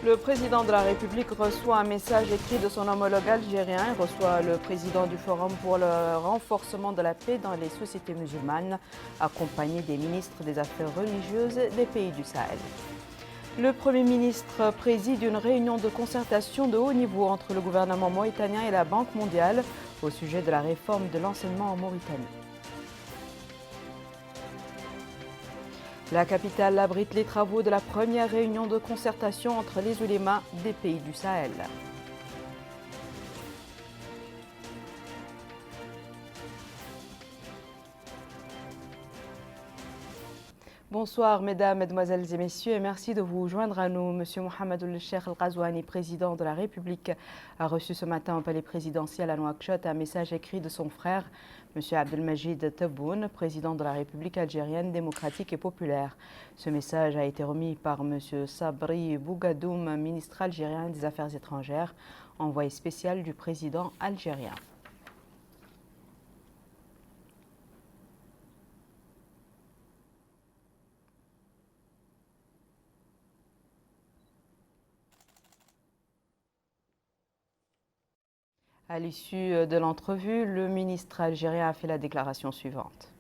Le président de la République reçoit un message écrit de son homologue algérien. Il reçoit le président du Forum pour le renforcement de la paix dans les sociétés musulmanes, accompagné des ministres des Affaires religieuses des pays du Sahel. Le Premier ministre préside une réunion de concertation de haut niveau entre le gouvernement mauritanien et la Banque mondiale au sujet de la réforme de l'enseignement en Mauritanie. La capitale abrite les travaux de la première réunion de concertation entre les oulémas des pays du Sahel. Bonsoir mesdames, mesdemoiselles et messieurs et merci de vous joindre à nous. Monsieur Mohamed Cheikh Al-Ghazouani, président de la République, a reçu ce matin au palais présidentiel à Nouakchott un message écrit de son frère, Monsieur Abdelmajid Tebboune, président de la République algérienne démocratique et populaire. Ce message a été remis par Monsieur Sabri Bougadoum, ministre algérien des Affaires étrangères, envoyé spécial du président algérien. À l'issue de l'entrevue, le ministre algérien a fait la déclaration suivante.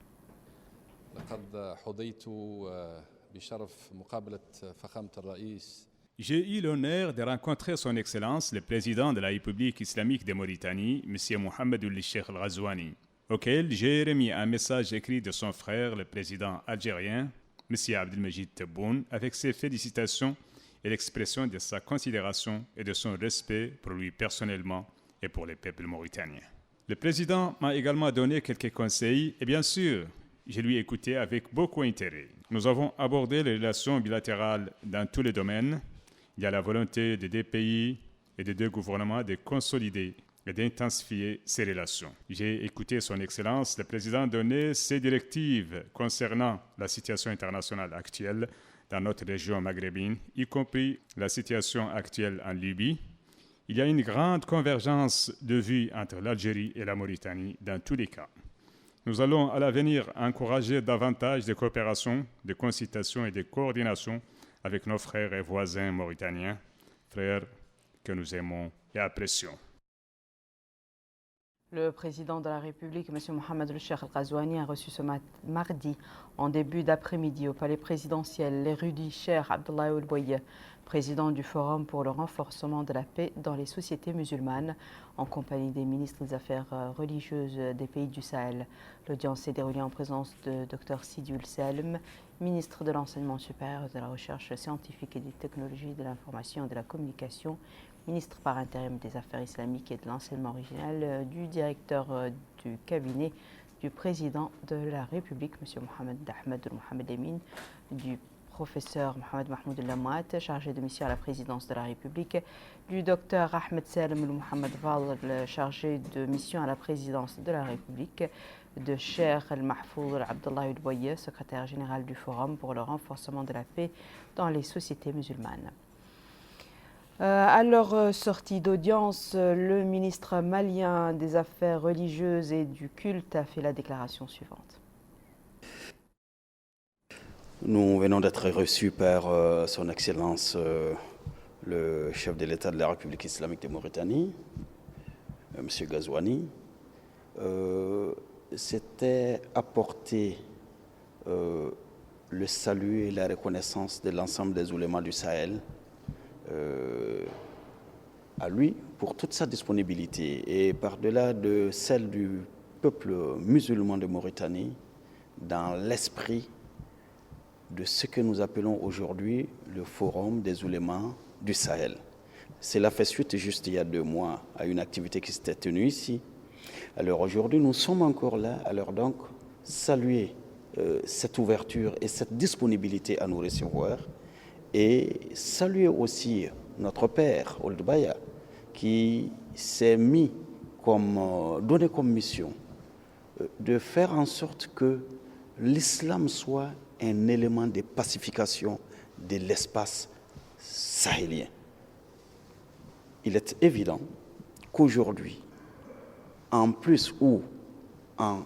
J'ai eu l'honneur de rencontrer son Excellence, le président de la République islamique de Mauritanie, M. Mohamed Cheikh Al-Ghazouani, auquel j'ai remis un message écrit de son frère, le président algérien, M. Abdelmajid Tebboune, avec ses félicitations et l'expression de sa considération et de son respect pour lui personnellement et pour les peuples mauritaniens. Le président m'a également donné quelques conseils et bien sûr, je lui ai écouté avec beaucoup d'intérêt. Nous avons abordé les relations bilatérales dans tous les domaines. Il y a la volonté des deux pays et des deux gouvernements de consolider et d'intensifier ces relations. J'ai écouté son Excellence, le président, donner ses directives concernant la situation internationale actuelle dans notre région maghrébine, y compris la situation actuelle en Libye. Il y a une grande convergence de vues entre l'Algérie et la Mauritanie dans tous les cas. Nous allons à l'avenir encourager davantage de coopération, de consultation et de coordination avec nos frères et voisins mauritaniens, frères que nous aimons et apprécions. Le président de la République, M. Mohamed Cheikh Al-Ghazouani, a reçu ce mardi, en début d'après-midi, au palais présidentiel, l'érudit Cheikh Abdallah Ould Bouaye, président du Forum pour le renforcement de la paix dans les sociétés musulmanes, en compagnie des ministres des Affaires religieuses des pays du Sahel. L'audience s'est déroulée en présence de Dr Sidiul Salem, ministre de l'Enseignement supérieur, de la Recherche scientifique et des technologies de l'information et de la communication, ministre par intérim des Affaires islamiques et de l'enseignement original, du directeur du cabinet du président de la République, M. Mohamed Ahmed Mohamed Emin, du professeur Mohamed Mahmoud El-Lamouat, chargé de mission à la présidence de la République, du docteur Ahmed Salem El-Mohamed Fadl, chargé de mission à la présidence de la République, de Cheikh El-Mahfouz Abdallah Ould Bouaye, secrétaire général du Forum pour le renforcement de la paix dans les sociétés musulmanes. À leur sortie d'audience, le ministre malien des Affaires religieuses et du culte a fait la déclaration suivante. Nous venons d'être reçus par son Excellence le chef de l'État de la République islamique de Mauritanie, M. Ghazouani. C'était apporter le salut et la reconnaissance de l'ensemble des oulémas du Sahel à lui pour toute sa disponibilité et par-delà de celle du peuple musulman de Mauritanie dans l'esprit de ce que nous appelons aujourd'hui le Forum des oulémas du Sahel. Cela fait suite juste il y a 2 mois à une activité qui s'était tenue ici. Alors aujourd'hui nous sommes encore là, alors donc saluer cette ouverture et cette disponibilité à nous recevoir et saluer aussi notre père, Ould Bouaye, qui s'est donné comme mission de faire en sorte que l'islam soit un élément de pacification de l'espace sahélien. Il est évident qu'aujourd'hui, en plus ou en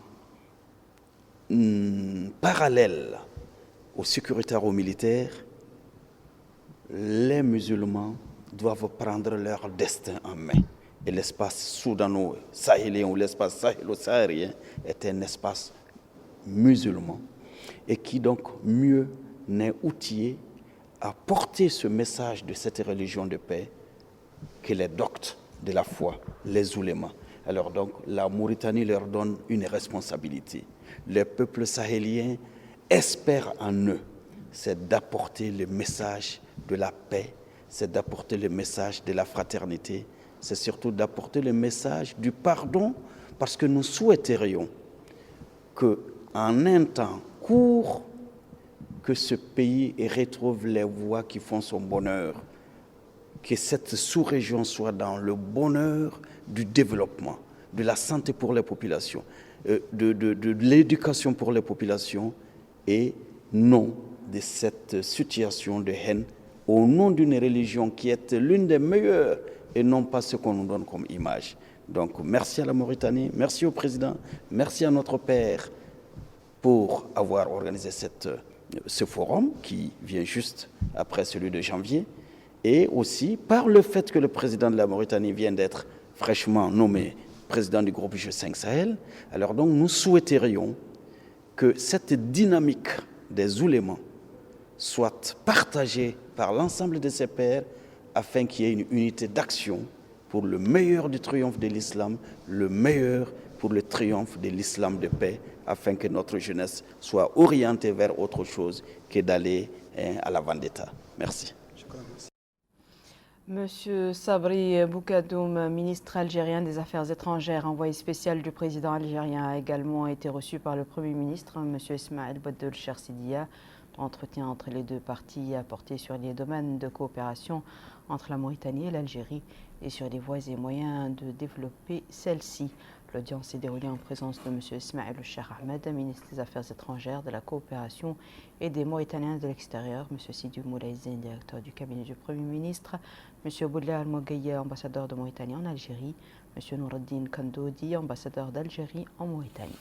parallèle aux sécuritaires, aux militaires, les musulmans doivent prendre leur destin en main. Et l'espace soudano-sahélien ou l'espace sahélo-sahélien est un espace musulman et qui donc mieux n'est outillé à porter ce message de cette religion de paix que les doctes de la foi, les oulémas. Alors donc la Mauritanie leur donne une responsabilité. Les peuples sahéliens espèrent en eux, c'est d'apporter le message de la paix, c'est d'apporter le message de la fraternité, c'est surtout d'apporter le message du pardon, parce que nous souhaiterions qu'en un temps court, que ce pays retrouve les voies qui font son bonheur, que cette sous-région soit dans le bonheur du développement, de la santé pour les populations, de l'éducation pour les populations et non de cette situation de haine au nom d'une religion qui est l'une des meilleures et non pas ce qu'on nous donne comme image. Donc merci à la Mauritanie, merci au président, merci à notre père pour avoir organisé ce forum qui vient juste après celui de janvier et aussi par le fait que le président de la Mauritanie vient d'être fraîchement nommé président du groupe G5 Sahel. Alors donc nous souhaiterions que cette dynamique des oulémas soit partagée par l'ensemble de ses pairs afin qu'il y ait une unité d'action pour le meilleur du triomphe de l'islam, le meilleur pour le triomphe de l'islam de paix, afin que notre jeunesse soit orientée vers autre chose que d'aller à la vendetta. Merci. Monsieur Sabri Boukadoum, ministre algérien des Affaires étrangères, envoyé spécial du président algérien, a également été reçu par le Premier ministre, Monsieur Ismaël Boddel Chersidia. L'entretien entre les deux parties a porté sur les domaines de coopération entre la Mauritanie et l'Algérie et sur les voies et moyens de développer celle-ci. L'audience s'est déroulée en présence de M. Ismaël Cheikh Ahmed, ministre des Affaires étrangères, de la coopération et des Mauritaniens de l'extérieur, M. Sidi Moulaïzine, directeur du cabinet du Premier ministre, M. Boudla Al-Mogaye, ambassadeur de Mauritanie en Algérie, M. Noureddine Kandoudi, ambassadeur d'Algérie en Mauritanie.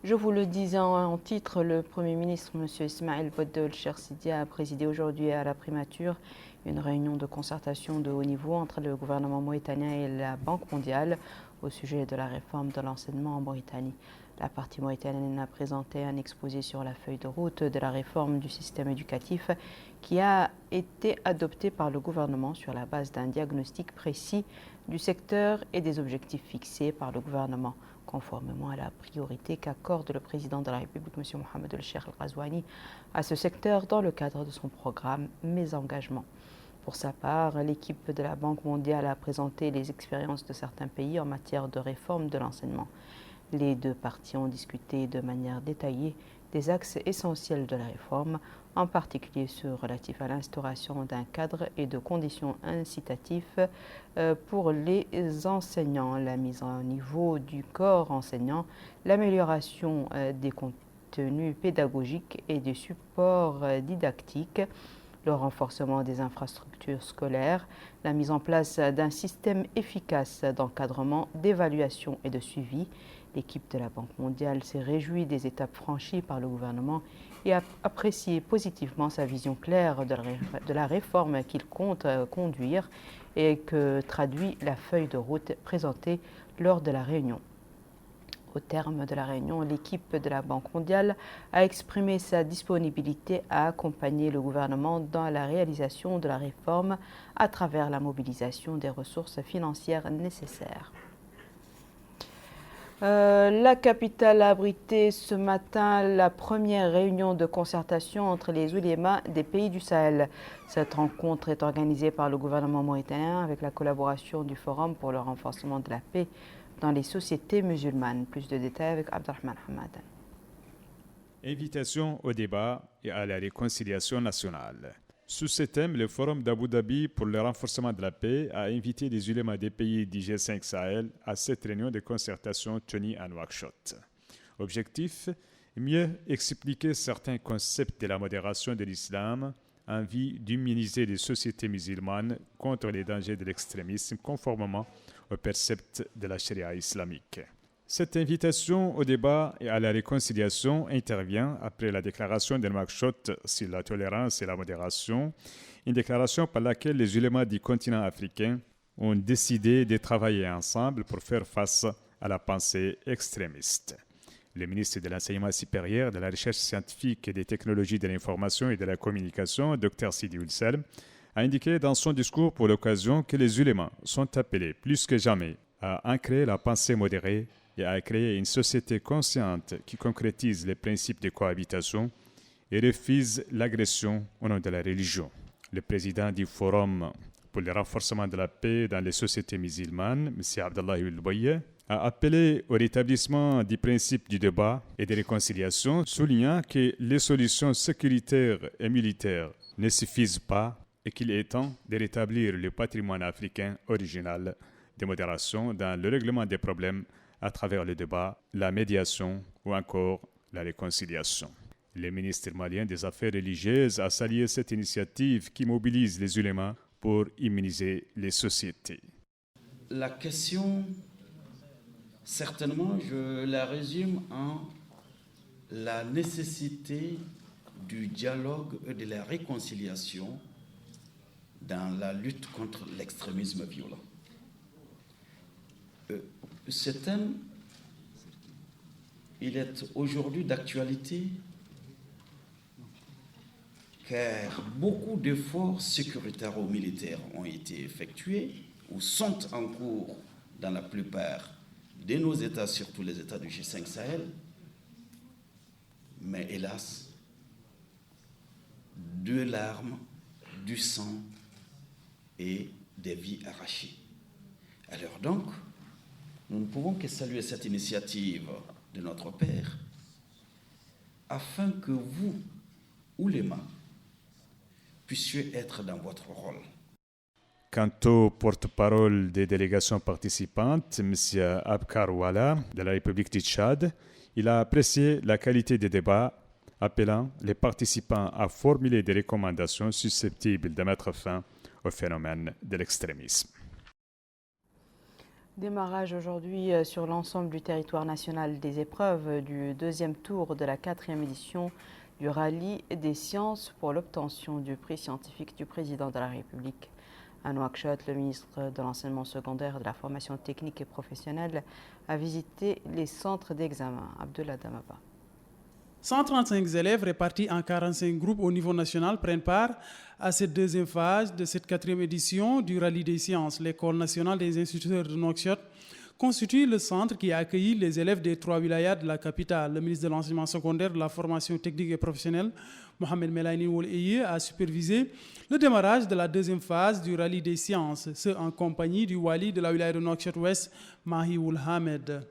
Je vous le disais en titre, le Premier ministre, M. Ismaël Boddel Chersidia, a présidé aujourd'hui à la primature une réunion de concertation de haut niveau entre le gouvernement mauritanien et la Banque mondiale au sujet de la réforme de l'enseignement en Mauritanie. La partie mauritanienne a présenté un exposé sur la feuille de route de la réforme du système éducatif qui a été adoptée par le gouvernement sur la base d'un diagnostic précis du secteur et des objectifs fixés par le gouvernement, conformément à la priorité qu'accorde le président de la République, M. Mohamed El-Cheikh Al-Ghazouani, à ce secteur dans le cadre de son programme Mes engagements. Pour sa part, l'équipe de la Banque mondiale a présenté les expériences de certains pays en matière de réforme de l'enseignement. Les deux parties ont discuté de manière détaillée des axes essentiels de la réforme, en particulier ceux relatifs à l'instauration d'un cadre et de conditions incitatives pour les enseignants, la mise en niveau du corps enseignant, l'amélioration des contenus pédagogiques et des supports didactiques, le renforcement des infrastructures scolaires, la mise en place d'un système efficace d'encadrement, d'évaluation et de suivi. L'équipe de la Banque mondiale s'est réjouie des étapes franchies par le gouvernement et a apprécié positivement sa vision claire de la réforme qu'il compte conduire et que traduit la feuille de route présentée lors de la réunion. Au terme de la réunion, l'équipe de la Banque mondiale a exprimé sa disponibilité à accompagner le gouvernement dans la réalisation de la réforme à travers la mobilisation des ressources financières nécessaires. La capitale a abrité ce matin la première réunion de concertation entre les oulémas des pays du Sahel. Cette rencontre est organisée par le gouvernement mauritanien avec la collaboration du Forum pour le renforcement de la paix dans les sociétés musulmanes. Plus de détails avec Abdelrahman Hamad. Invitation au débat et à la réconciliation nationale. Sous ce thème, le Forum d'Abu Dhabi pour le renforcement de la paix a invité les ulémas des pays du G5 Sahel à cette réunion de concertation tenue à Nouakchott. Objectif, mieux expliquer certains concepts de la modération de l'islam en vue d'immuniser les sociétés musulmanes contre les dangers de l'extrémisme conformément aux préceptes de la charia islamique. Cette invitation au débat et à la réconciliation intervient après la déclaration de Nouakchott sur la tolérance et la modération, une déclaration par laquelle les ulémas du continent africain ont décidé de travailler ensemble pour faire face à la pensée extrémiste. Le ministre de l'Enseignement supérieur, de la Recherche scientifique et des technologies de l'information et de la communication, Dr Sidi Ould Salem, a indiqué dans son discours pour l'occasion que les ulémas sont appelés plus que jamais à ancrer la pensée modérée et à créer une société consciente qui concrétise les principes de cohabitation et refuse l'agression au nom de la religion. Le président du Forum pour le renforcement de la paix dans les sociétés musulmanes, M. Abdallah Ould Boye, a appelé au rétablissement du principe du débat et de réconciliation, soulignant que les solutions sécuritaires et militaires ne suffisent pas et qu'il est temps de rétablir le patrimoine africain original de modération dans le règlement des problèmes à travers le débat, la médiation ou encore la réconciliation. Le ministre malien des Affaires religieuses a salué cette initiative qui mobilise les ulémas pour immuniser les sociétés. La question, certainement, je la résume en la nécessité du dialogue et de la réconciliation dans la lutte contre l'extrémisme violent. Ce thème, il est aujourd'hui d'actualité car beaucoup d'efforts sécuritaires ou militaires ont été effectués ou sont en cours dans la plupart de nos États, surtout les États du G5 Sahel. Mais hélas, de larmes, du sang et des vies arrachées. Alors donc, nous ne pouvons que saluer cette initiative de notre Père afin que vous, oulémas, puissiez être dans votre rôle. Quant au porte-parole des délégations participantes, M. Abkar Wala, de la République du Tchad, il a apprécié la qualité des débats, appelant les participants à formuler des recommandations susceptibles de mettre fin au phénomène de l'extrémisme. Démarrage aujourd'hui sur l'ensemble du territoire national des épreuves du deuxième tour de la 4e édition du rallye des sciences pour l'obtention du prix scientifique du président de la République. À Nouakchott, le ministre de l'Enseignement secondaire, de la formation technique et professionnelle a visité les centres d'examen. Abdullah Damaba. 135 élèves répartis en 45 groupes au niveau national prennent part à cette deuxième phase de cette 4e édition du rallye des sciences. L'École nationale des instituteurs de Nouakchott constitue le centre qui a accueilli les élèves des 3 wilayas de la capitale. Le ministre de l'Enseignement secondaire, de la formation technique et professionnelle, Mohamed Melaini Ould Eye, a supervisé le démarrage de la deuxième phase du rallye des sciences, ce en compagnie du wali de la wilaya de Nouakchott-Ouest, Mahi Ould Hamed.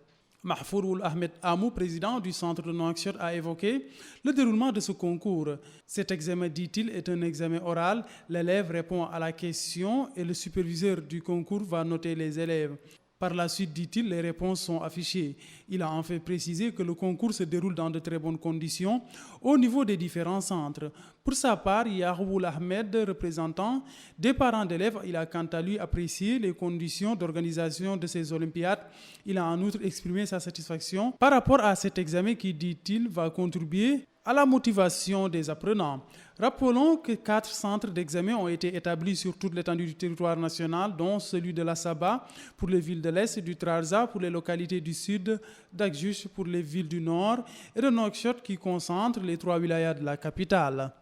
Mahfour Ould Ahmed Amou, président du centre de Nouakchott, a évoqué le déroulement de ce concours. Cet examen, dit-il, est un examen oral. L'élève répond à la question et le superviseur du concours va noter les élèves. Par la suite, dit-il, les réponses sont affichées. Il a en fait précisé que le concours se déroule dans de très bonnes conditions au niveau des différents centres. Pour sa part, Yahoul Ahmed, représentant des parents d'élèves, il a quant à lui apprécié les conditions d'organisation de ces Olympiades. Il a en outre exprimé sa satisfaction par rapport à cet examen qui, dit-il, va contribuer à la motivation des apprenants. Rappelons que 4 centres d'examen ont été établis sur toute l'étendue du territoire national, dont celui de la Saba pour les villes de l'Est, du Trarza pour les localités du Sud, d'Akjuch pour les villes du Nord et de Nouakchott qui concentre les 3 wilayas de la capitale.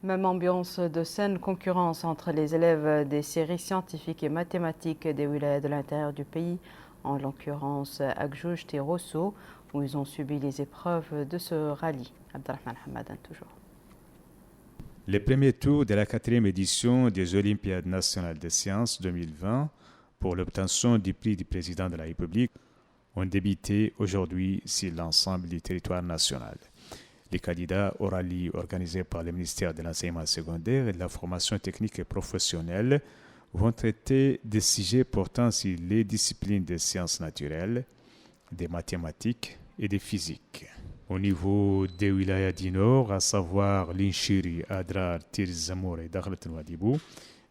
Même ambiance de saine concurrence entre les élèves des séries scientifiques et mathématiques des wilayas de l'intérieur du pays, en l'occurrence Akjuch et Rosso, où ils ont subi les épreuves de ce rallye. Abdelrahman Hamadan, toujours. Les premiers tours de la 4e édition des Olympiades nationales des sciences 2020 pour l'obtention du prix du président de la République ont débuté aujourd'hui sur l'ensemble du territoire national. Les candidats au rallye organisé par le ministère de l'Enseignement secondaire et de la formation technique et professionnelle vont traiter des sujets portant sur les disciplines des sciences naturelles, des mathématiques et des physiques. Au niveau des wilayas du Nord, à savoir Linchiri, Adrar, Tirzamour et Dakhlet Nouadhibou,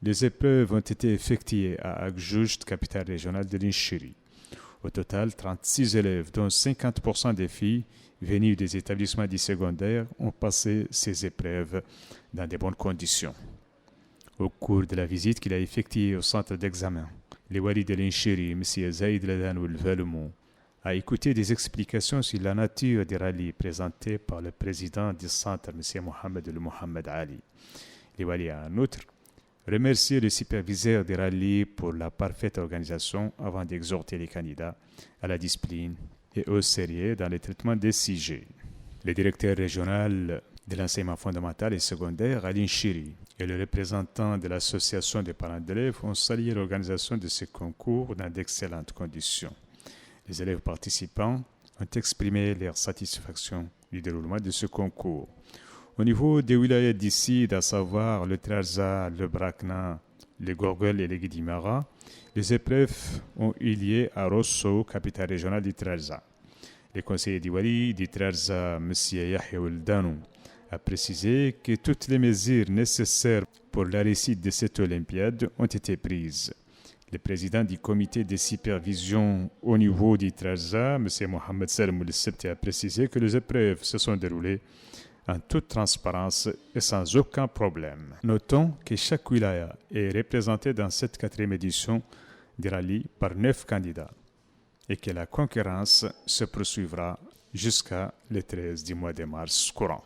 les épreuves ont été effectuées à Akjuch, capitale régionale de Linchiri. Au total, 36 élèves, dont 50% des filles venues des établissements dits secondaires, ont passé ces épreuves dans de bonnes conditions. Au cours de la visite qu'il a effectuée au centre d'examen, le Walid El-Inchiri, M. Zaïd Ladano El-Valmou, a écouté des explications sur la nature des rallyes présentées par le président du centre, M. Mohamed El-Mohamed Ali. Le Wali a en outre remercié le superviseur des rallyes pour la parfaite organisation avant d'exhorter les candidats à la discipline et au sérieux dans le traitement des sujets. Le directeur régional de l'enseignement fondamental et secondaire, Ali Nchiri, et le représentant de l'association des parents d'élèves ont salué l'organisation de ce concours dans d'excellentes conditions. Les élèves participants ont exprimé leur satisfaction du déroulement de ce concours. Au niveau des wilayas d'ici, à savoir le Trarza, le Brakna, le Gorgol et le Guidimara, les épreuves ont eu lieu à Rosso, capitale régionale du Trarza. Le conseiller d'Iwali du Trarza, M. Yahya Oueldanou, a précisé que toutes les mesures nécessaires pour la réussite de cette Olympiade ont été prises. Le président du comité de supervision au niveau du Trarza, M. Mohamed Salem El-Sebti, a précisé que les épreuves se sont déroulées en toute transparence et sans aucun problème. Notons que chaque wilaya est représentée dans cette 4e édition du rallye par 9 candidats et que la concurrence se poursuivra jusqu'à le 13 du mois de mars courant.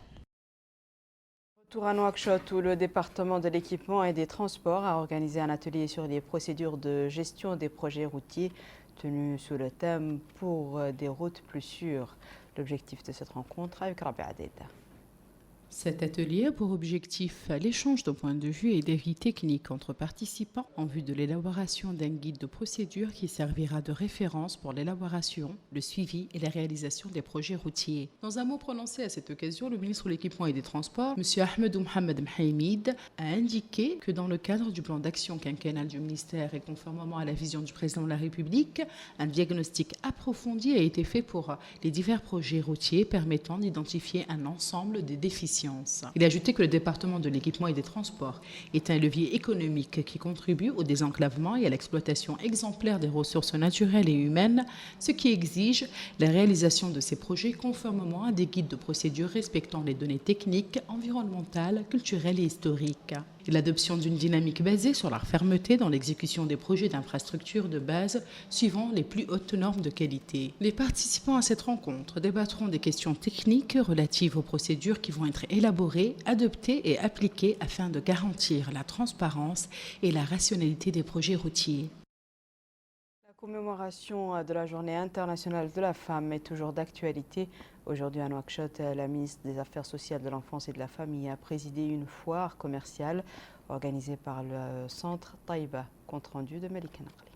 Retour à Nouakchott où le département de l'équipement et des transports a organisé un atelier sur les procédures de gestion des projets routiers tenus sous le thème pour des routes plus sûres. L'objectif de cette rencontre avec Rabi Adeda. Cet atelier a pour objectif l'échange de points de vue et d'avis techniques entre participants en vue de l'élaboration d'un guide de procédure qui servira de référence pour l'élaboration, le suivi et la réalisation des projets routiers. Dans un mot prononcé à cette occasion, le ministre de l'Équipement et des Transports, M. Ahmed Mohamed Mhaïmid, a indiqué que dans le cadre du plan d'action quinquennal du ministère et conformément à la vision du président de la République, un diagnostic approfondi a été fait pour les divers projets routiers permettant d'identifier un ensemble des déficiences. Il a ajouté que le département de l'équipement et des transports est un levier économique qui contribue au désenclavement et à l'exploitation exemplaire des ressources naturelles et humaines, ce qui exige la réalisation de ces projets conformément à des guides de procédure respectant les données techniques, environnementales, culturelles et historiques. Et l'adoption d'une dynamique basée sur la fermeté dans l'exécution des projets d'infrastructures de base suivant les plus hautes normes de qualité. Les participants à cette rencontre débattront des questions techniques relatives aux procédures qui vont être élaborées, adoptées et appliquées afin de garantir la transparence et la rationalité des projets routiers. La commémoration de la Journée internationale de la femme est toujours d'actualité. Aujourd'hui à Nouakchott, la ministre des Affaires sociales, de l'enfance et de la famille a présidé une foire commerciale organisée par le centre Taïba. Compte rendu de Malika Nakli.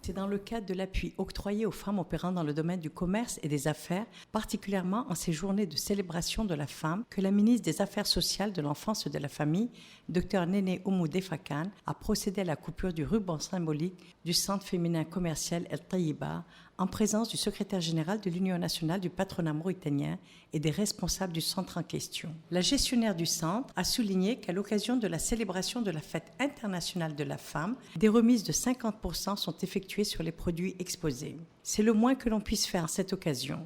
C'est dans le cadre de l'appui octroyé aux femmes opérant dans le domaine du commerce et des affaires, particulièrement en ces journées de célébration de la femme, que la ministre des Affaires sociales, de l'enfance et de la famille, Dr Néné Oumou Defakan, a procédé à la coupure du ruban symbolique du centre féminin commercial El Taïba, en présence du secrétaire général de l'Union nationale du patronat mauritanien et des responsables du centre en question. La gestionnaire du centre a souligné qu'à l'occasion de la célébration de la fête internationale de la femme, des remises de 50% sont effectuées sur les produits exposés. C'est le moins que l'on puisse faire à cette occasion.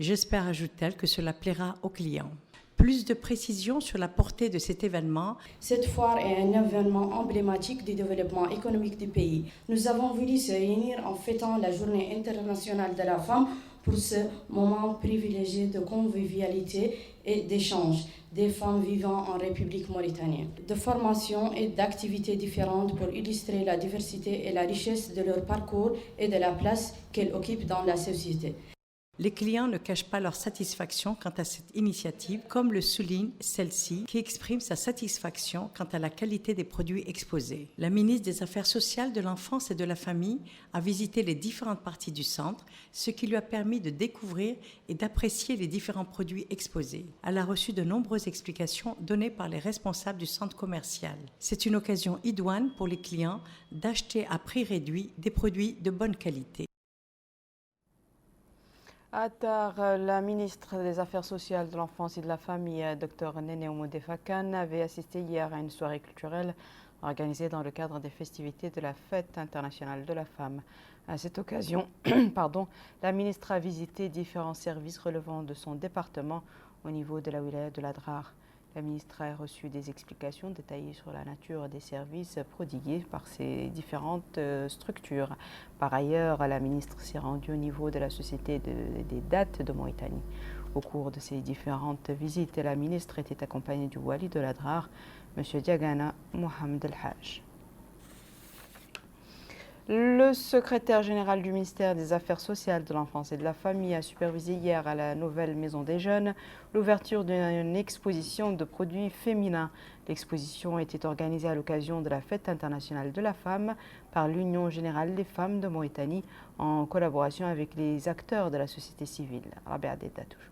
J'espère, ajoute-t-elle, que cela plaira aux clients. Plus de précisions sur la portée de cet événement. Cette foire est un événement emblématique du développement économique du pays. Nous avons voulu se réunir en fêtant la Journée internationale de la femme pour ce moment privilégié de convivialité et d'échange des femmes vivant en République mauritanienne, de formation et d'activités différentes pour illustrer la diversité et la richesse de leur parcours et de la place qu'elles occupent dans la société. Les clients ne cachent pas leur satisfaction quant à cette initiative, comme le souligne celle-ci, qui exprime sa satisfaction quant à la qualité des produits exposés. La ministre des Affaires sociales, de l'enfance et de la famille a visité les différentes parties du centre, ce qui lui a permis de découvrir et d'apprécier les différents produits exposés. Elle a reçu de nombreuses explications données par les responsables du centre commercial. C'est une occasion idoine pour les clients d'acheter à prix réduit des produits de bonne qualité. À Tar, la ministre des Affaires sociales, de l'enfance et de la famille, Dr Néné Oumou Defakan, avait assisté hier à une soirée culturelle organisée dans le cadre des festivités de la Fête internationale de la femme. À cette occasion, la ministre a visité différents services relevant de son département au niveau de la wilaya de l'Adrar. La ministre a reçu des explications détaillées sur la nature des services prodigués par ces différentes structures. Par ailleurs, la ministre s'est rendue au niveau de la Société des dates de Mauritanie. Au cours de ces différentes visites, la ministre était accompagnée du wali de l'Adrar, M. Diagana Mohamed El Haj. Le secrétaire général du ministère des Affaires sociales, de l'enfance et de la famille a supervisé hier à la nouvelle Maison des Jeunes l'ouverture d'une exposition de produits féminins. L'exposition était organisée à l'occasion de la Fête internationale de la femme par l'Union générale des femmes de Mauritanie en collaboration avec les acteurs de la société civile. Rabia Deda toujours.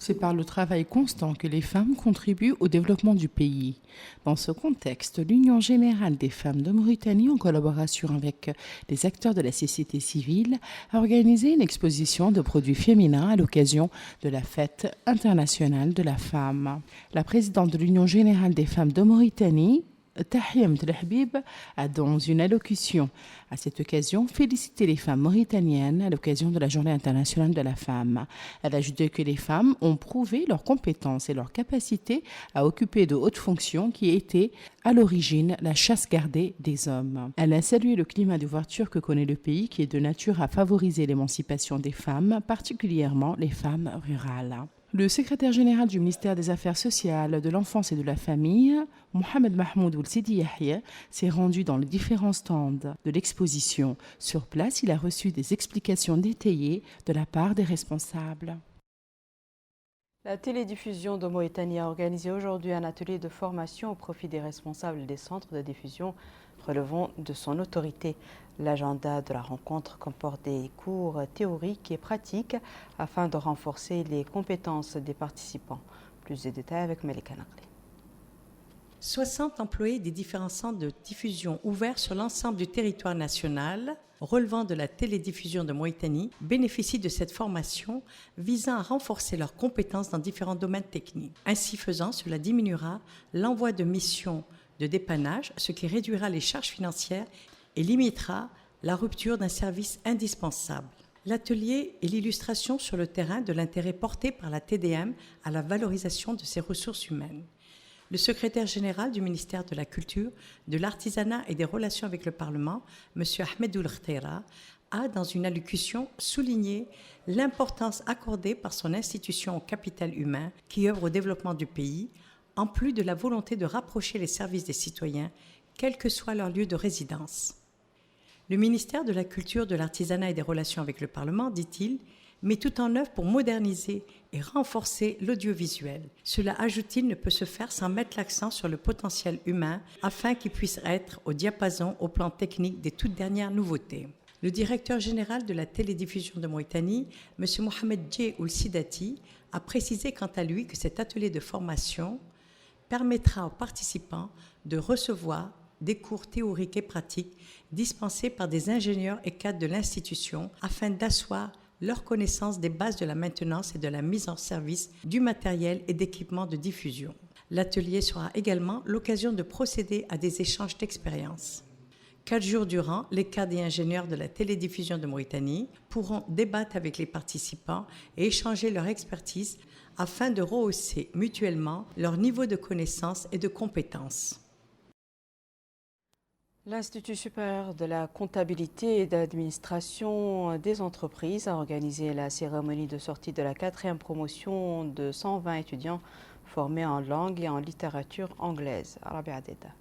C'est par le travail constant que les femmes contribuent au développement du pays. Dans ce contexte, l'Union générale des femmes de Mauritanie, en collaboration avec les acteurs de la société civile, a organisé une exposition de produits féminins à l'occasion de la Fête internationale de la femme. La présidente de l'Union générale des femmes de Mauritanie, Tahiem Telhabib, a dans une allocution à cette occasion félicité les femmes mauritaniennes à l'occasion de la Journée internationale de la femme. Elle a ajouté que les femmes ont prouvé leurs compétences et leur capacité à occuper de hautes fonctions qui étaient à l'origine la chasse gardée des hommes. Elle a salué le climat d'ouverture que connaît le pays qui est de nature à favoriser l'émancipation des femmes, particulièrement les femmes rurales. Le secrétaire général du ministère des Affaires sociales, de l'enfance et de la famille, Mohamed Mahmoud Ould Sidi Yahya, s'est rendu dans les différents stands de l'exposition. Sur place, il a reçu des explications détaillées de la part des responsables. La télédiffusion de Mauritanie a organisé aujourd'hui un atelier de formation au profit des responsables des centres de diffusion relevant de son autorité. L'agenda de la rencontre comporte des cours théoriques et pratiques afin de renforcer les compétences des participants. Plus de détails avec Melika Naqli. 60 employés des différents centres de diffusion ouverts sur l'ensemble du territoire national relevant de la télédiffusion de Mauritanie bénéficient de cette formation visant à renforcer leurs compétences dans différents domaines techniques. Ainsi faisant, cela diminuera l'envoi de missions de dépannage, ce qui réduira les charges financières et limitera la rupture d'un service indispensable. L'atelier est l'illustration sur le terrain de l'intérêt porté par la TDM à la valorisation de ses ressources humaines. Le secrétaire général du ministère de la Culture, de l'Artisanat et des Relations avec le Parlement, M. Ahmed Ould Khteira, a, dans une allocution, souligné l'importance accordée par son institution au capital humain qui œuvre au développement du pays, en plus de la volonté de rapprocher les services des citoyens, quel que soit leur lieu de résidence. Le ministère de la Culture, de l'Artisanat et des Relations avec le Parlement, dit-il, met tout en œuvre pour moderniser et renforcer l'audiovisuel. Cela, ajoute-t-il, ne peut se faire sans mettre l'accent sur le potentiel humain afin qu'il puisse être au diapason au plan technique des toutes dernières nouveautés. Le directeur général de la télédiffusion de Mauritanie, M. Mohamed Dje Ould Sidati, a précisé quant à lui que cet atelier de formation permettra aux participants de recevoir des cours théoriques et pratiques dispensés par des ingénieurs et cadres de l'institution afin d'asseoir leur connaissance des bases de la maintenance et de la mise en service du matériel et d'équipements de diffusion. L'atelier sera également l'occasion de procéder à des échanges d'expériences. 4 jours durant, les cadres et ingénieurs de la télédiffusion de Mauritanie pourront débattre avec les participants et échanger leur expertise afin de rehausser mutuellement leur niveau de connaissance et de compétences. L'Institut supérieur de la comptabilité et d'administration des entreprises a organisé la cérémonie de sortie de la 4e promotion de 120 étudiants formés en langue et en littérature anglaise. Rabia Deda.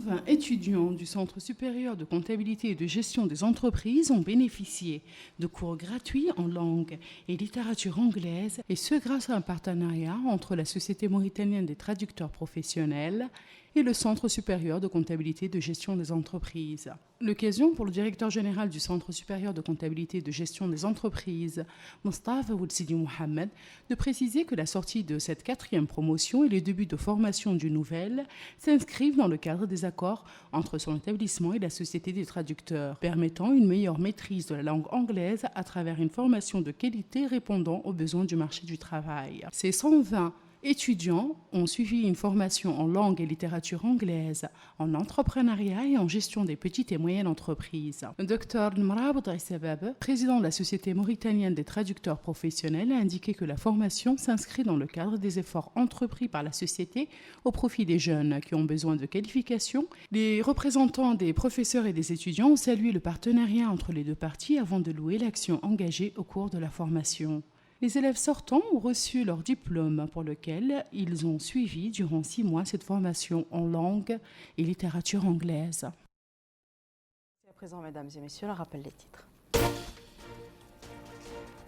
20 étudiants du Centre supérieur de comptabilité et de gestion des entreprises ont bénéficié de cours gratuits en langue et littérature anglaise, et ce grâce à un partenariat entre la Société mauritanienne des traducteurs professionnels et le Centre supérieur de comptabilité et de gestion des entreprises. L'occasion pour le directeur général du Centre supérieur de comptabilité et de gestion des entreprises, Mostafa Ould Sidi Mohamed, de préciser que la sortie de cette 4e promotion et les débuts de formation d'une nouvelle s'inscrivent dans le cadre des accords entre son établissement et la Société des traducteurs, permettant une meilleure maîtrise de la langue anglaise à travers une formation de qualité répondant aux besoins du marché du travail. Ces 120 étudiants ont suivi une formation en langue et littérature anglaise, en entrepreneuriat et en gestion des petites et moyennes entreprises. Dr Mraboud Aissabab, président de la Société mauritanienne des traducteurs professionnels, a indiqué que la formation s'inscrit dans le cadre des efforts entrepris par la société au profit des jeunes qui ont besoin de qualifications. Les représentants des professeurs et des étudiants ont salué le partenariat entre les deux parties avant de louer l'action engagée au cours de la formation. Les élèves sortants ont reçu leur diplôme pour lequel ils ont suivi durant 6 mois cette formation en langue et littérature anglaise. À présent, mesdames et messieurs, le rappel des titres.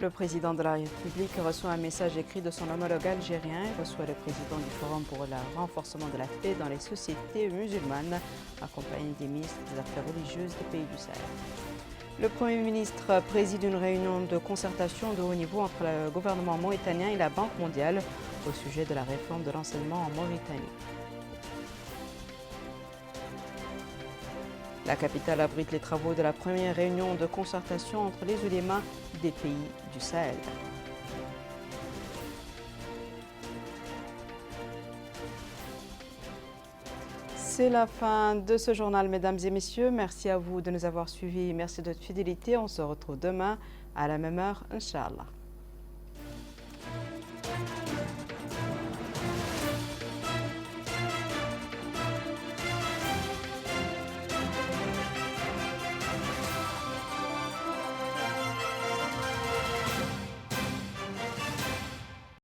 Le président de la République reçoit un message écrit de son homologue algérien et reçoit le président du Forum pour le renforcement de la paix dans les sociétés musulmanes, accompagné des ministres des Affaires religieuses des pays du Sahel. Le Premier ministre préside une réunion de concertation de haut niveau entre le gouvernement mauritanien et la Banque mondiale au sujet de la réforme de l'enseignement en Mauritanie. La capitale abrite les travaux de la première réunion de concertation entre les ulémas des pays du Sahel. C'est la fin de ce journal, mesdames et messieurs. Merci à vous de nous avoir suivis. Merci de votre fidélité. On se retrouve demain à la même heure, Inch'Allah.